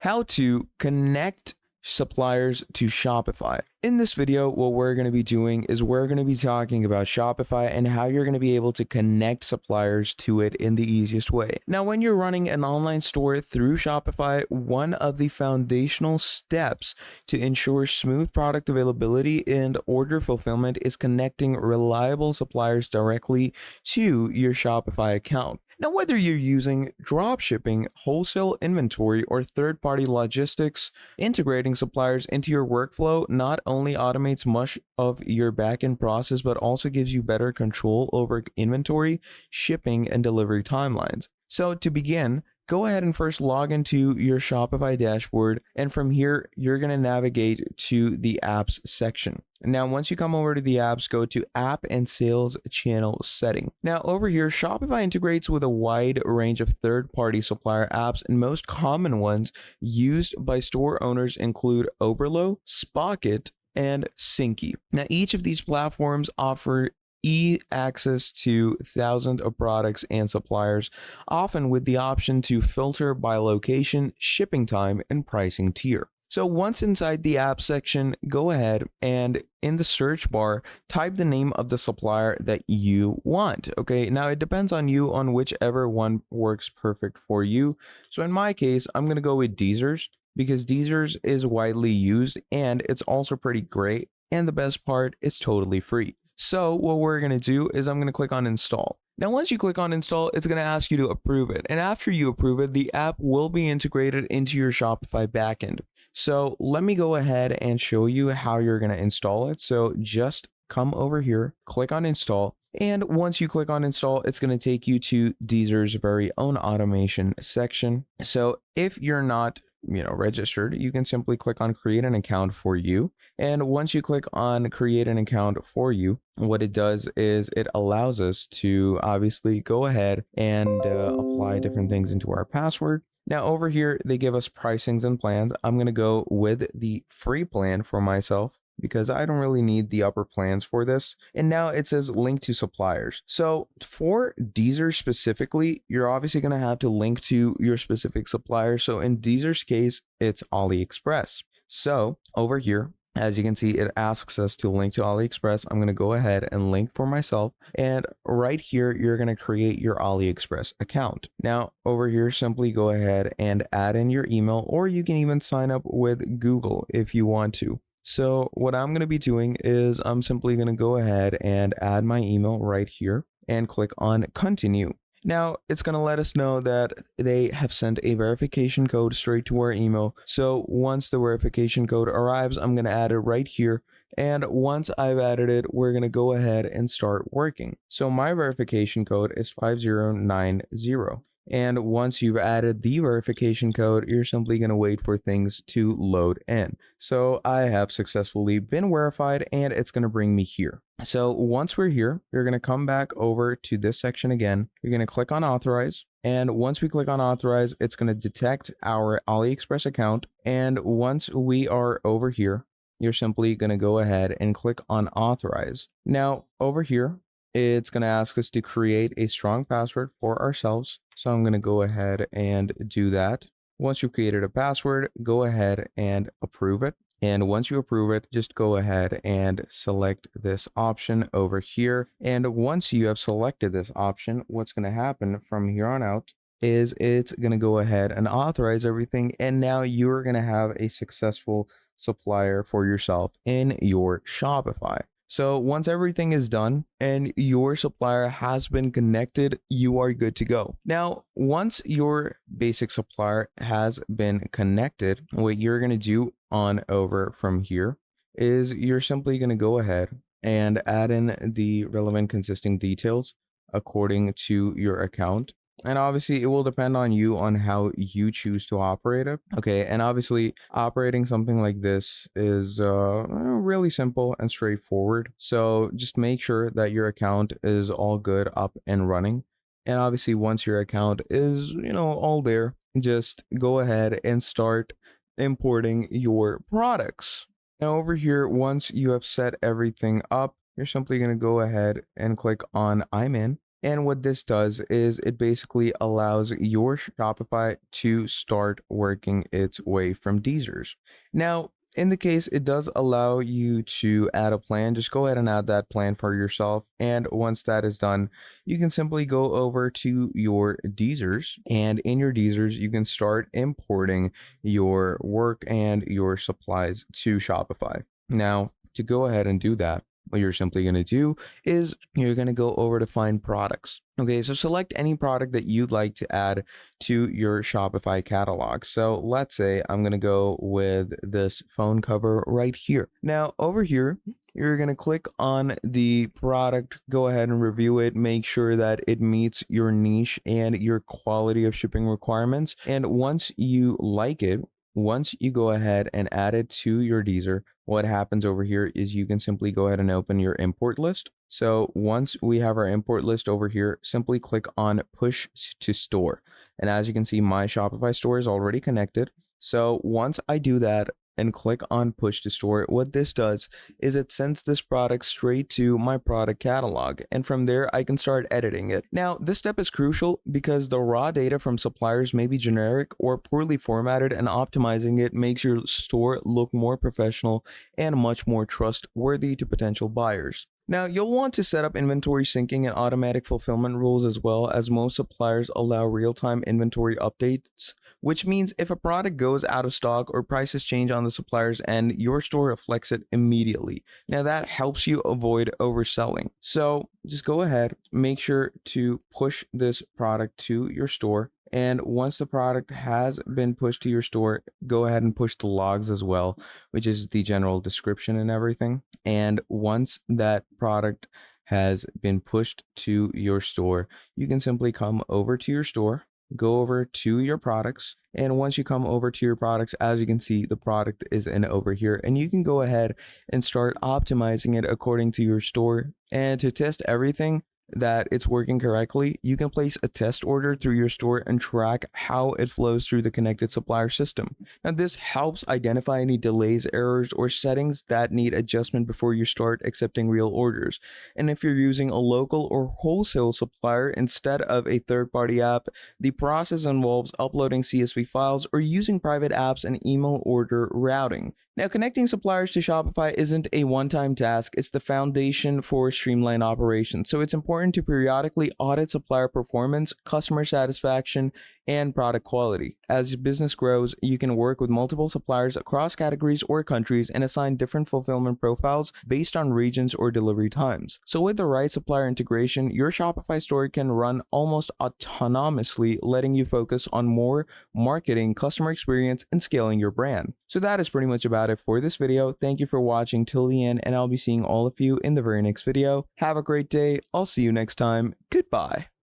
How to connect suppliers to Shopify. In this video, what we're going to be doing is we're going to be talking about Shopify and how you're going to be able to connect suppliers to it in the easiest way. Now, when you're running an online store through Shopify, one of the foundational steps to ensure smooth product availability and order fulfillment is connecting reliable suppliers directly to your Shopify account. Now, whether you're using dropshipping, wholesale inventory, or third-party logistics, integrating suppliers into your workflow not only automates much of your backend process, but also gives you better control over inventory, shipping, and delivery timelines. So to begin, go ahead and first log into your Shopify dashboard, and from here, you're going to navigate to the apps section. Now, once you come over to the apps, go to app and sales channel setting. Now, over here, Shopify integrates with a wide range of third-party supplier apps, and most common ones used by store owners include Oberlo, Spocket, and Syncy. Now, each of these platforms offer access to thousands of products and suppliers, often with the option to filter by location, shipping time, and pricing tier. So once inside the app section, go ahead and in the search bar, type the name of the supplier that you want. Okay, now it depends on you on whichever one works perfect for you. So in my case, I'm going to go with DSers because DSers is widely used and it's also pretty great. And the best part, it's totally free. So what we're going to do is I'm going to click on install. Now, once you click on install, it's going to ask you to approve it. And after you approve it, the app will be integrated into your Shopify backend. So let me go ahead and show you how you're going to install it. So just come over here, click on install. And once you click on install, it's going to take you to DSers' very own automation section. So if you're not registered, you can simply click on create an account for you. And once you click on create an account for you, what it does is it allows us to obviously go ahead and apply different things into our password. Now over here, they give us pricings and plans. I'm going to go with the free plan for myself because I don't really need the upper plans for this. And now it says link to suppliers. So for DSers specifically, you're obviously going to have to link to your specific supplier. So in DSers case, it's AliExpress. So over here, as you can see, it asks us to link to AliExpress. I'm going to go ahead and link for myself. And right here, you're going to create your AliExpress account. Now, over here, simply go ahead and add in your email, or you can even sign up with Google if you want to. So what I'm going to be doing is I'm simply going to go ahead and add my email right here and click on continue. Now, it's going to let us know that they have sent a verification code straight to our email. So once the verification code arrives, I'm going to add it right here. And once I've added it, we're going to go ahead and start working. So my verification code is 5090. And once you've added the verification code, you're simply going to wait for things to load in. So I have successfully been verified and it's going to bring me here. So once we're here, you're going to come back over to this section again. You're going to click on Authorize. And once we click on Authorize, it's going to detect our AliExpress account. And once we are over here, you're simply going to go ahead and click on Authorize. Now over here, it's going to ask us to create a strong password for ourselves. So I'm going to go ahead and do that. Once you've created a password, go ahead and approve it. And once you approve it, just go ahead and select this option over here. And once you have selected this option, what's going to happen from here on out is it's going to go ahead and authorize everything. And now you're going to have a successful supplier for yourself in your Shopify. So once everything is done and your supplier has been connected, you are good to go. Now, once your basic supplier has been connected, what you're going to do on over from here is you're simply going to go ahead and add in the relevant consisting details according to your account. And obviously, it will depend on you on how you choose to operate it. Okay, and obviously, operating something like this is really simple and straightforward. So just make sure that your account is all good, up and running. And obviously, once your account is, all there, just go ahead and start importing your products. Now over here, once you have set everything up, you're simply going to go ahead and click on I'm in. And what this does is it basically allows your Shopify to start working its way from DSers. Now, in the case it does allow you to add a plan, just go ahead and add that plan for yourself. And once that is done, you can simply go over to your DSers, and in your DSers, you can start importing your work and your supplies to Shopify. Now, to go ahead and do that, what you're simply going to do is you're going to go over to find products. Okay, so select any product that you'd like to add to your Shopify catalog. So let's say I'm going to go with this phone cover right here. Now over here, you're going to click on the product, go ahead and review it, make sure that it meets your niche and your quality of shipping requirements. And once you like it, once you go ahead and add it to your DSer, what happens over here is you can simply go ahead and open your import list. So once we have our import list over here, simply click on push to store. And as you can see, my Shopify store is already connected. So once I do that and click on push to store, what this does is it sends this product straight to my product catalog. And from there, I can start editing it. Now, this step is crucial because the raw data from suppliers may be generic or poorly formatted, and optimizing it makes your store look more professional and much more trustworthy to potential buyers. Now, you'll want to set up inventory syncing and automatic fulfillment rules, as well as most suppliers allow real-time inventory updates, which means if a product goes out of stock or prices change on the supplier's end, your store reflects it immediately. Now, that helps you avoid overselling. So just go ahead, make sure to push this product to your store. And once the product has been pushed to your store, go ahead and push the logs as well, which is the general description and everything. And once that product has been pushed to your store, you can simply come over to your store, go over to your products. And once you come over to your products, as you can see, the product is in over here, and you can go ahead and start optimizing it according to your store. And to test everything that it's working correctly, you can place a test order through your store and track how it flows through the connected supplier system. Now, this helps identify any delays, errors, or settings that need adjustment before you start accepting real orders. And if you're using a local or wholesale supplier instead of a third-party app, the process involves uploading CSV files or using private apps and email order routing. Now, connecting suppliers to Shopify isn't a one-time task, it's the foundation for streamlined operations. So it's important to periodically audit supplier performance, customer satisfaction, and product quality. As your business grows, you can work with multiple suppliers across categories or countries and assign different fulfillment profiles based on regions or delivery times. So with the right supplier integration, your Shopify store can run almost autonomously, letting you focus on more marketing, customer experience, and scaling your brand. So that is pretty much about it for this video. Thank you for watching till the end, and I'll be seeing all of you in the very next video. Have a great day. I'll see you next time. Goodbye.